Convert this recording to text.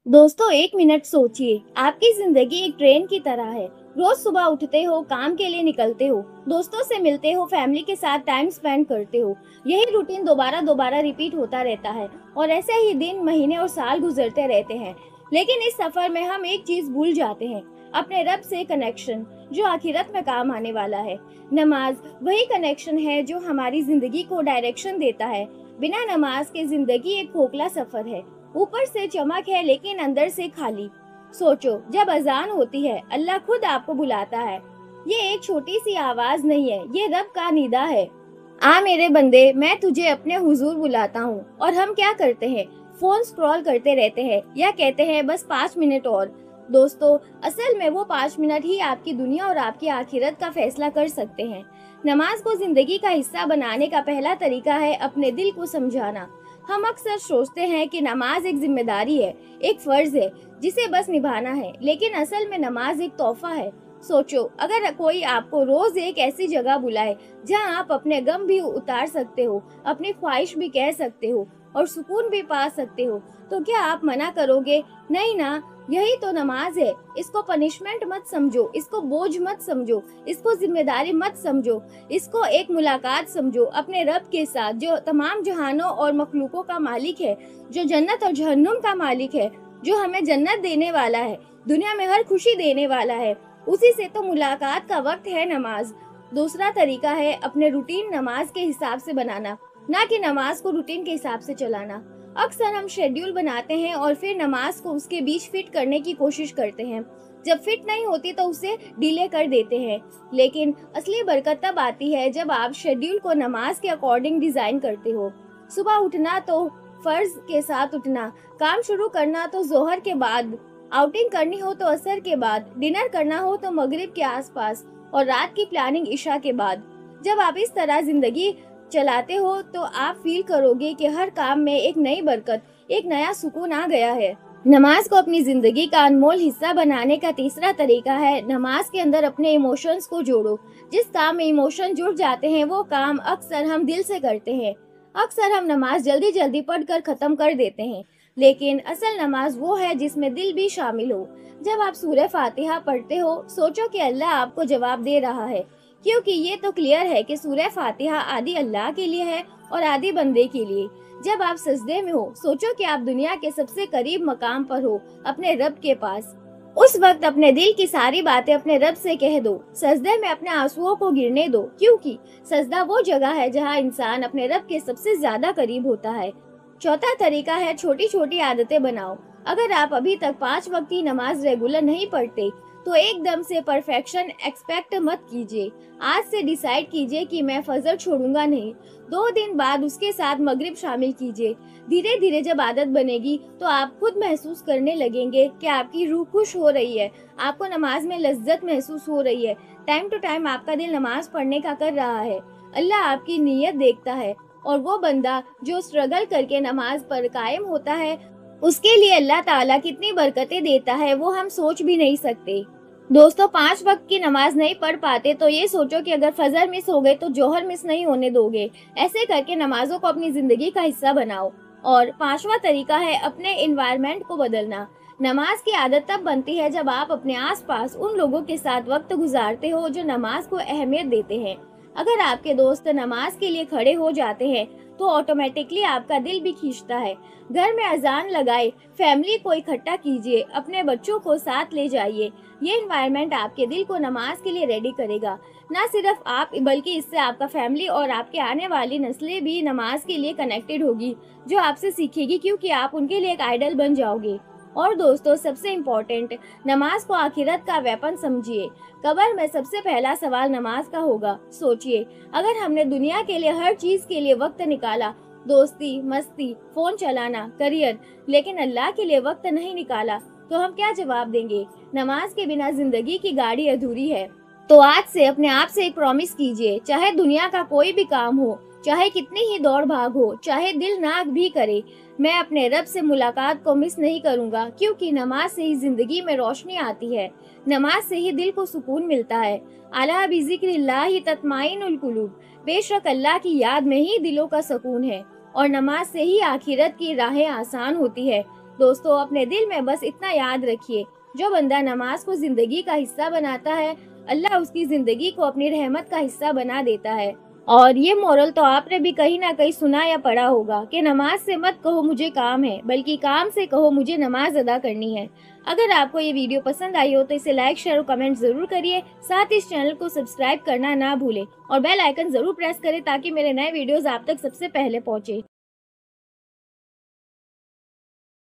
दोस्तों, एक मिनट सोचिए। आपकी जिंदगी एक ट्रेन की तरह है। रोज सुबह उठते हो, काम के लिए निकलते हो, दोस्तों से मिलते हो, फैमिली के साथ टाइम स्पेंड करते हो। यही रूटीन दोबारा दोबारा रिपीट होता रहता है और ऐसे ही दिन, महीने और साल गुजरते रहते हैं। लेकिन इस सफर में हम एक चीज भूल जाते हैं, अपने रब से कनेक्शन, जो आखिरत में काम आने वाला है। नमाज वही कनेक्शन है जो हमारी जिंदगी को डायरेक्शन देता है। बिना नमाज के जिंदगी एक खोखला सफर है। ऊपर से चमक है लेकिन अंदर से खाली। सोचो, जब अजान होती है, अल्लाह खुद आपको बुलाता है। ये एक छोटी सी आवाज नहीं है, ये रब का निदा है। आ मेरे बंदे, मैं तुझे अपने हुजूर बुलाता हूँ। और हम क्या करते हैं? फोन स्क्रॉल करते रहते हैं या कहते हैं बस 5 मिनट और। दोस्तों, असल में वो 5 मिनट ही आपकी दुनिया और आपकी आखिरत का फैसला कर सकते हैं। नमाज को जिंदगी का हिस्सा बनाने का पहला तरीका है अपने दिल को समझाना। हम अक्सर सोचते हैं कि नमाज एक जिम्मेदारी है, एक फर्ज है जिसे बस निभाना है, लेकिन असल में नमाज एक तोहफा है। सोचो, अगर कोई आपको रोज एक ऐसी जगह बुलाए जहां आप अपने गम भी उतार सकते हो, अपनी ख्वाहिश भी कह सकते हो और सुकून भी पा सकते हो, तो क्या आप मना करोगे? नहीं ना। यही तो नमाज है। इसको पनिशमेंट मत समझो, इसको बोझ मत समझो, इसको जिम्मेदारी मत समझो, इसको एक मुलाकात समझो अपने रब के साथ, जो तमाम जहानों और मखलूकों का मालिक है, जो जन्नत और जहन्नुम का मालिक है, जो हमें जन्नत देने वाला है, दुनिया में हर खुशी देने वाला है। उसी से तो मुलाकात का वक्त है नमाज। दूसरा तरीका है अपने रूटीन नमाज के हिसाब से बनाना, ना कि नमाज को रूटीन के हिसाब से चलाना। अक्सर हम शेड्यूल बनाते हैं और फिर नमाज को उसके बीच फिट करने की कोशिश करते हैं। जब फिट नहीं होती तो उसे डिले कर देते हैं। लेकिन असली बरकत तब आती है जब आप शेड्यूल को नमाज के अकॉर्डिंग डिजाइन करते हो। सुबह उठना तो फर्ज के साथ उठना, काम शुरू करना तो जोहर के बाद, आउटिंग करनी हो तो असर के बाद, डिनर करना हो तो मगरिब के आसपास और रात की प्लानिंग इशा के बाद। जब आप इस तरह जिंदगी चलाते हो तो आप फील करोगे कि हर काम में एक नई बरकत, एक नया सुकून आ गया है। नमाज को अपनी जिंदगी का अनमोल हिस्सा बनाने का तीसरा तरीका है नमाज के अंदर अपने इमोशंस को जोड़ो। जिस काम में इमोशन जुड़ जाते हैं वो काम अक्सर हम दिल से करते हैं। अक्सर हम नमाज जल्दी जल्दी पढ़कर खत्म कर देते हैं, लेकिन असल नमाज वो है जिसमें दिल भी शामिल हो। जब आप सूरह फातिहा पढ़ते हो, सोचो कि अल्लाह आपको जवाब दे रहा है, क्योंकि ये तो क्लियर है कि सूरह फातिहा आदि अल्लाह के लिए है और आदि बंदे के लिए। जब आप सजदे में हो, सोचो कि आप दुनिया के सबसे करीब मकाम पर हो, अपने रब के पास। उस वक्त अपने दिल की सारी बातें अपने रब से कह दो। सजदे में अपने आंसुओं को गिरने दो, क्योंकि सजदा वो जगह है जहां इंसान अपने रब के सबसे ज्यादा करीब होता है। चौथा तरीका है छोटी छोटी आदतें बनाओ। अगर आप अभी तक 5 वक्त की नमाज रेगुलर नहीं पढ़ते तो एकदम से परफेक्शन एक्सपेक्ट मत कीजिए। आज से डिसाइड कीजिए कि मैं फजर छोड़ूंगा नहीं। 2 दिन बाद उसके साथ मगरिब शामिल कीजिए। धीरे धीरे जब आदत बनेगी तो आप खुद महसूस करने लगेंगे कि आपकी रूह खुश हो रही है, आपको नमाज में लज्जत महसूस हो रही है। टाइम टू टाइम आपका दिल नमाज पढ़ने का कर रहा है। अल्लाह आपकी नीयत देखता है और वो बंदा जो स्ट्रगल करके नमाज पर कायम होता है, उसके लिए अल्लाह ताला कितनी बरकतें देता है वो हम सोच भी नहीं सकते। दोस्तों, 5 वक्त की नमाज नहीं पढ़ पाते तो ये सोचो कि अगर फजर मिस हो गए तो जोहर मिस नहीं होने दोगे। ऐसे करके नमाजों को अपनी जिंदगी का हिस्सा बनाओ। और 5वां तरीका है अपने एनवायरनमेंट को बदलना। नमाज की आदत तब बनती है जब आप अपने आसपास उन लोगों के साथ वक्त गुजारते हो जो नमाज को अहमियत देते हैं। अगर आपके दोस्त नमाज के लिए खड़े हो जाते हैं तो ऑटोमेटिकली आपका दिल भी खींचता है। घर में अजान लगाए, फैमिली को इकट्ठा कीजिए, अपने बच्चों को साथ ले जाइए। ये एनवायरनमेंट आपके दिल को नमाज के लिए रेडी करेगा। ना सिर्फ आप, बल्कि इससे आपका फैमिली और आपके आने वाली नस्लें भी नमाज के लिए कनेक्टेड होगी, जो आपसे सीखेगी, क्योंकि आप उनके लिए एक आइडल बन जाओगे। और दोस्तों, सबसे इम्पोर्टेंट, नमाज को आखिरत का वेपन समझिए। कब्र में सबसे पहला सवाल नमाज का होगा। सोचिए, अगर हमने दुनिया के लिए हर चीज के लिए वक्त निकाला, दोस्ती, मस्ती, फोन चलाना, करियर, लेकिन अल्लाह के लिए वक्त नहीं निकाला, तो हम क्या जवाब देंगे? नमाज के बिना जिंदगी की गाड़ी अधूरी है। तो आज से अपने आप से एक प्रॉमिस कीजिए, चाहे दुनिया का कोई भी काम हो, चाहे कितनी ही दौड़ भाग हो, चाहे दिल नाक भी करे, मैं अपने रब से मुलाकात को मिस नहीं करूंगा, क्योंकि नमाज से ही जिंदगी में रोशनी आती है। नमाज से ही दिल को सुकून मिलता है। अला बिज़िक्रिल्लाहि तत्माइनुल कुलूब, बेशक अल्लाह की याद में ही दिलों का सुकून है। और नमाज से ही आखिरत की राहें आसान होती है। दोस्तों अपने दिल में बस इतना याद रखिए, जो बंदा नमाज को जिंदगी का हिस्सा बनाता है, अल्लाह उसकी जिंदगी को अपनी रहमत का हिस्सा बना देता है। और ये मोरल तो आपने भी कहीं ना कहीं सुना या पढ़ा होगा कि नमाज से मत कहो मुझे काम है, बल्कि काम से कहो मुझे नमाज अदा करनी है। अगर आपको ये वीडियो पसंद आई हो तो इसे लाइक, शेयर और कमेंट जरूर करिए। साथ ही इस चैनल को सब्सक्राइब करना ना भूलें और बेल आइकन जरूर प्रेस करें ताकि मेरे नए वीडियोस आप तक सबसे पहले पहुंचे।